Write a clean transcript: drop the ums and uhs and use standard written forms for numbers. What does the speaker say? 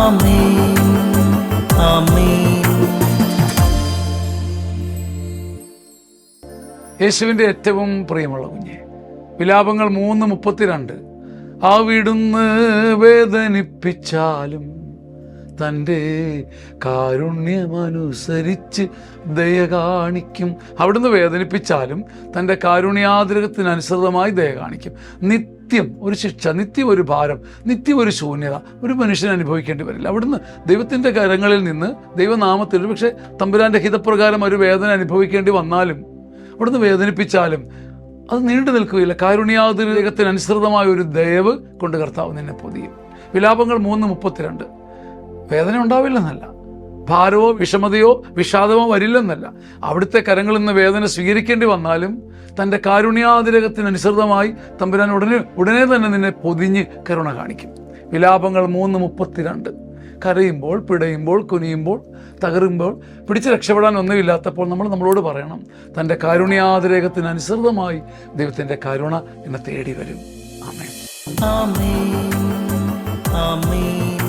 ആമേൻ ആമേൻ. യേശുവിൻ്റെ ഏറ്റവും പ്രിയമുള്ള കുഞ്ഞെ, വിലാപങ്ങൾ 3:32. അവിടുന്ന് വേദനിപ്പിച്ചാലും തൻ്റെ കാരുണ്യമനുസരിച്ച് ദയ കാണിക്കും. അവിടുന്ന് വേദനിപ്പിച്ചാലും തൻ്റെ കാരുണ്യാതിരകത്തിനനുസൃതമായി ദയ കാണിക്കും. നിത്യം ഒരു ശിക്ഷ, നിത്യം ഒരു ഭാരം, നിത്യം ഒരു ശൂന്യത ഒരു മനുഷ്യന് അനുഭവിക്കേണ്ടി വരില്ല. അവിടുന്ന് ദൈവത്തിൻ്റെ കരങ്ങളിൽ നിന്ന് ദൈവനാമത്തിൽ പക്ഷേ തമ്പുരാൻ്റെ ഹിതപ്രകാരം ഒരു വേദന അനുഭവിക്കേണ്ടി വന്നാലും, അവിടുന്ന് വേദനിപ്പിച്ചാലും അത് നീണ്ടു നിൽക്കുകയില്ല. കാരുണ്യാതിരകത്തിനനുസൃതമായ ഒരു ദയവ് കൊണ്ട് കർത്താവ് നിന്നെ പൊതിയും. വിലാപങ്ങൾ 3:32. വേദന ഉണ്ടാവില്ലെന്നല്ല, ഭാരമോ വിഷമതയോ വിഷാദമോ വരില്ലെന്നല്ല. അവിടുത്തെ കരങ്ങളിൽ നിന്ന് വേദന സ്വീകരിക്കേണ്ടി വന്നാലും തൻ്റെ കാരുണ്യാതിരകത്തിനനുസൃതമായി തമ്പുരാൻ ഉടനെ തന്നെ നിന്നെ പൊതിഞ്ഞ് കരുണ കാണിക്കും. വിലാപങ്ങൾ 3:32. കരയുമ്പോൾ, പിടയുമ്പോൾ, കുനിയുമ്പോൾ, തകരുമ്പോൾ, പിടിച്ച് രക്ഷപ്പെടാൻ ഒന്നുമില്ലാത്തപ്പോൾ നമ്മളോട് പറയണം, തൻ്റെ കാരുണ്യാതിരകത്തിനനുസൃതമായി ദൈവത്തിൻ്റെ കരുണ എന്നെ തേടി വരും. ആമേൻ ആമേൻ ആമേൻ.